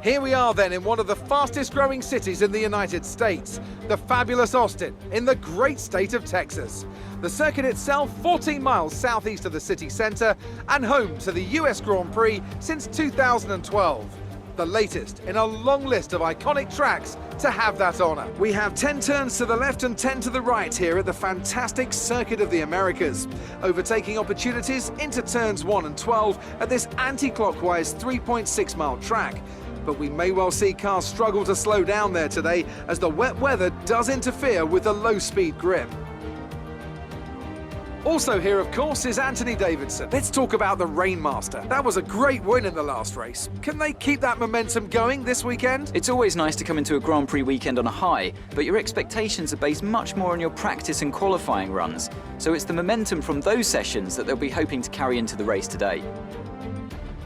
Here we are then in one of the fastest growing cities in the United States, the fabulous Austin, in the great state of Texas. The circuit itself 14 miles southeast of the city centre and home to the US Grand Prix since 2012. The latest in a long list of iconic tracks to have that honour. We have 10 turns to the left and 10 to the right here at the fantastic Circuit of the Americas. Overtaking opportunities into turns 1 and 12 at this anti-clockwise 3.6 mile track. But we may well see cars struggle to slow down there today as the wet weather does interfere with the low-speed grip. Also here, of course, is Anthony Davidson. Let's talk about the Rainmaster. That was a great win in the last race. Can they keep that momentum going this weekend? It's always nice to come into a Grand Prix weekend on a high, but your expectations are based much more on your practice and qualifying runs. So it's the momentum from those sessions that they'll be hoping to carry into the race today.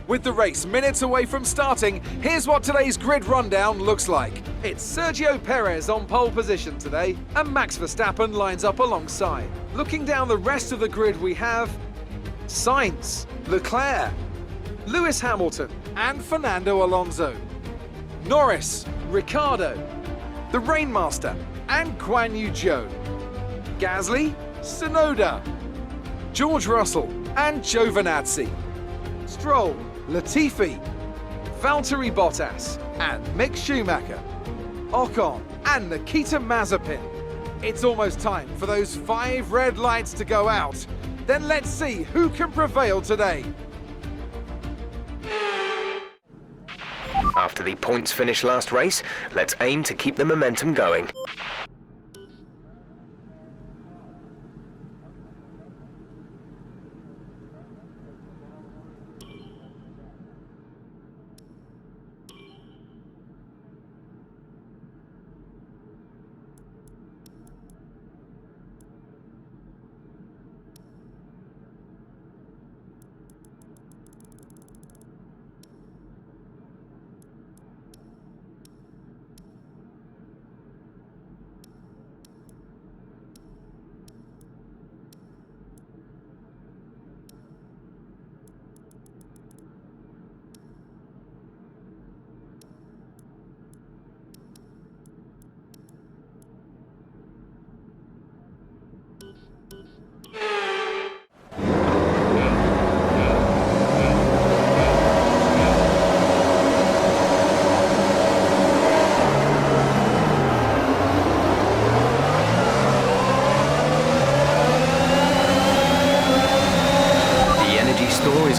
With the race minutes away from starting, here's what today's grid rundown looks like. It's Sergio Perez on pole position today, and Max Verstappen lines up alongside. Looking down the rest of the grid, we have Sainz, Leclerc, Lewis Hamilton, and Fernando Alonso, Norris, Ricciardo, the Rainmaster, and Guan Yu Zhou, Gasly, Tsunoda, George Russell, and Giovinazzi, Stroll, Latifi, Valtteri Bottas, and Mick Schumacher, Ocon, and Nikita Mazepin. It's almost time for those 5 red lights to go out. Then let's see who can prevail today. After the points finish last race, let's aim to keep the momentum going.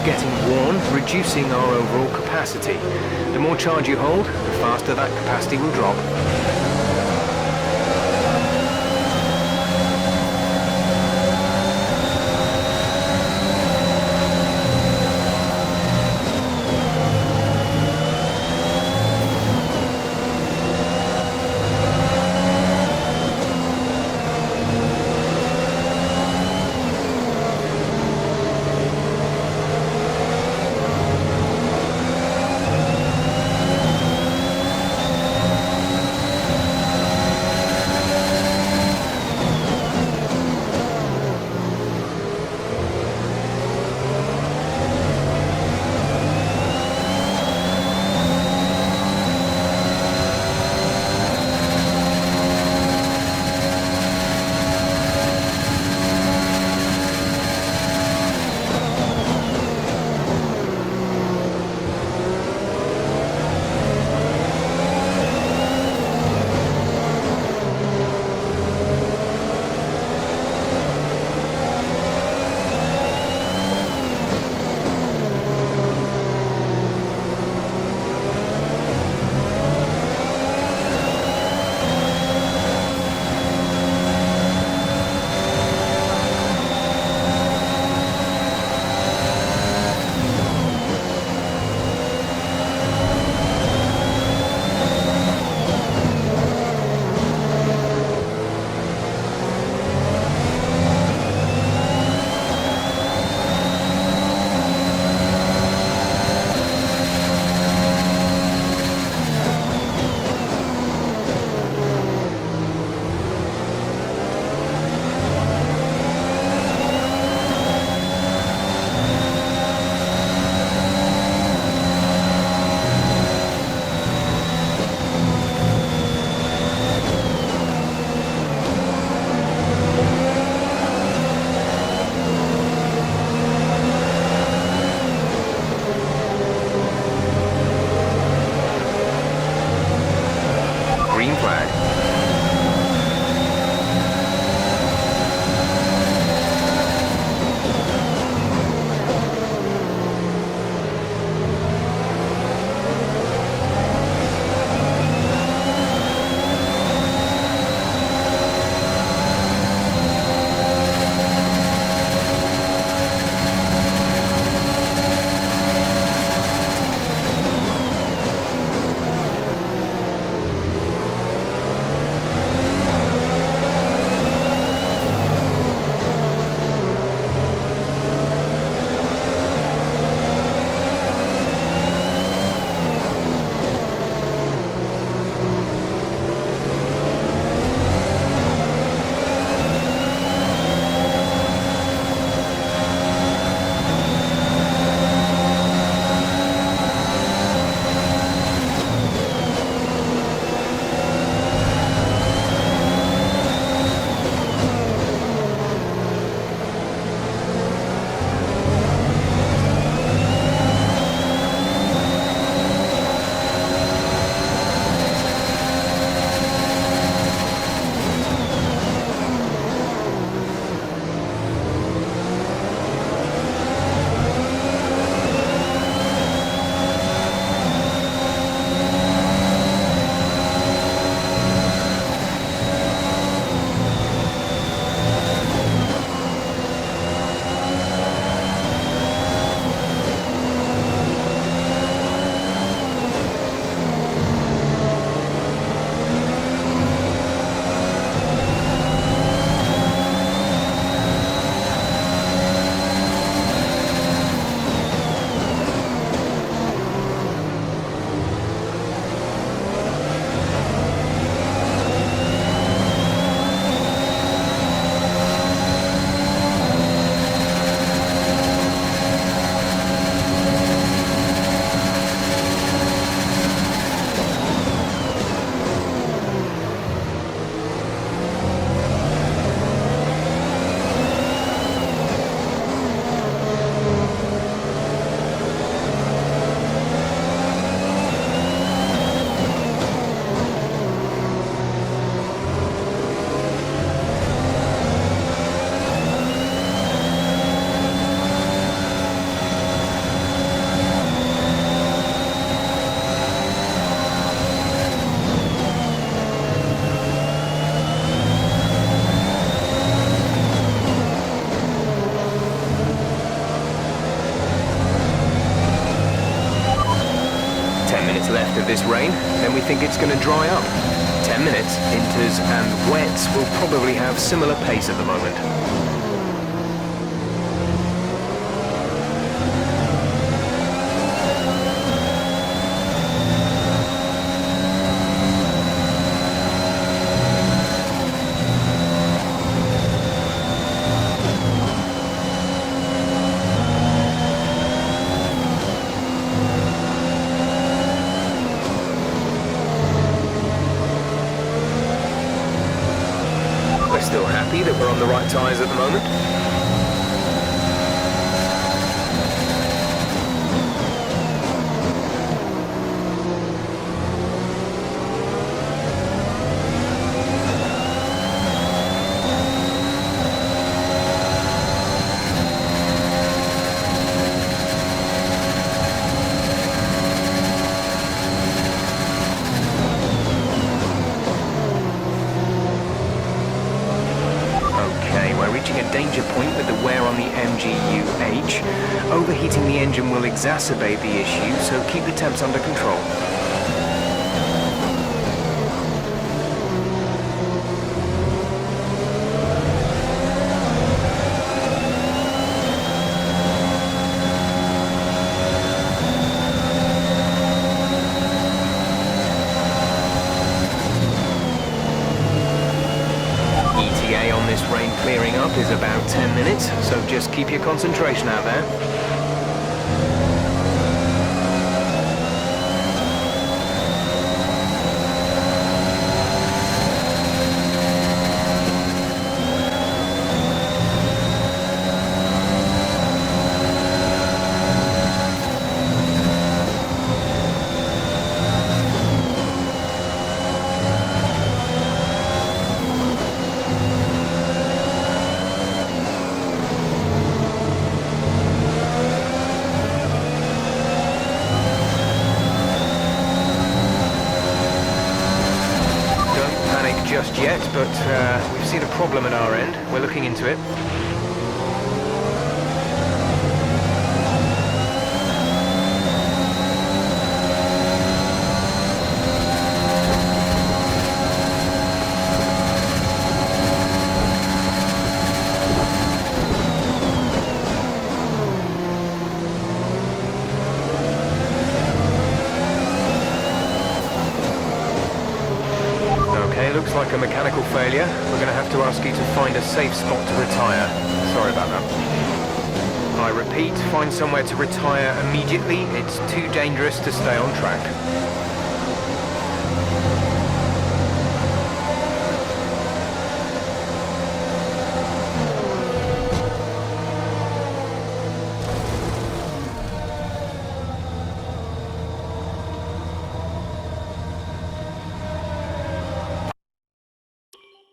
Getting worn, reducing our overall capacity. The more charge you hold, the faster that capacity will drop. minutes left of this rain, then we think it's going to dry up. 10 minutes, inters and wets will probably have similar pace at the moment. Still happy that we're on the right tyres at the moment. Reaching a danger point with the wear on the MGU-H. Overheating the engine will exacerbate the issue, so keep the temps under control. On this rain clearing up is about 10 minutes, so just keep your concentration out there. Just yet, but we've seen a problem at our end. We're looking into it. Looks like a mechanical failure. We're going to have to ask you to find a safe spot to retire. Sorry about that. I repeat, find somewhere to retire immediately. It's too dangerous to stay on track.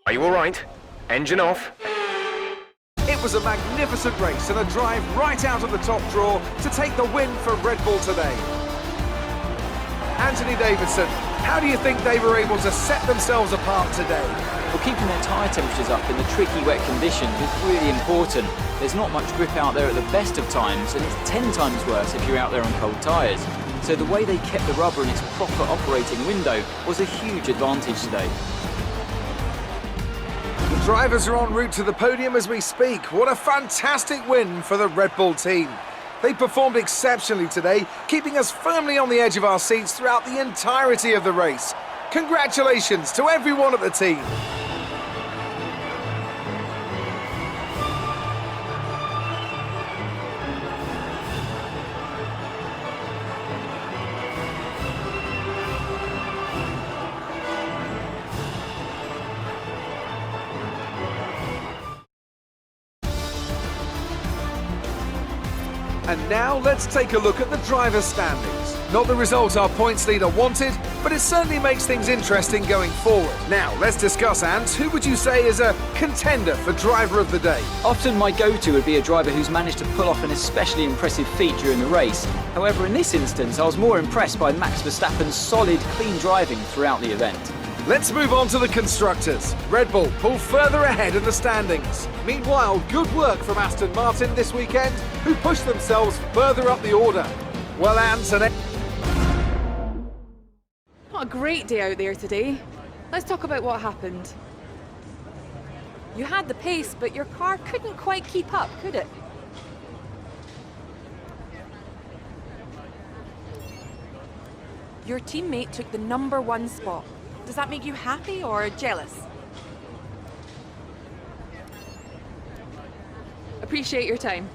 Are you all right? Engine off. It was a magnificent race and a drive right out of the top draw to take the win for Red Bull today. Anthony Davidson, how do you think they were able to set themselves apart today? Well, keeping their tyre temperatures up in the tricky wet conditions was really important. There's not much grip out there at the best of times, and it's 10 times worse if you're out there on cold tyres. So the way they kept the rubber in its proper operating window was a huge advantage today. The drivers are en route to the podium as we speak. What a fantastic win for the Red Bull team. They performed exceptionally today, keeping us firmly on the edge of our seats throughout the entirety of the race. Congratulations to everyone at the team. And now let's take a look at the driver's standings. Not the result our points leader wanted, but it certainly makes things interesting going forward. Now let's discuss, Ant, who would you say is a contender for driver of the day? Often my go-to would be a driver who's managed to pull off an especially impressive feat during the race. However, in this instance, I was more impressed by Max Verstappen's solid, clean driving throughout the event. Let's move on to the constructors. Red Bull pull further ahead in the standings. Meanwhile, good work from Aston Martin this weekend, who pushed themselves further up the order. Well, Ant, Not a great day out there today. Let's talk about what happened. You had the pace, but your car couldn't quite keep up, could it? Your teammate took the #1 spot. Does that make you happy or jealous? Appreciate your time.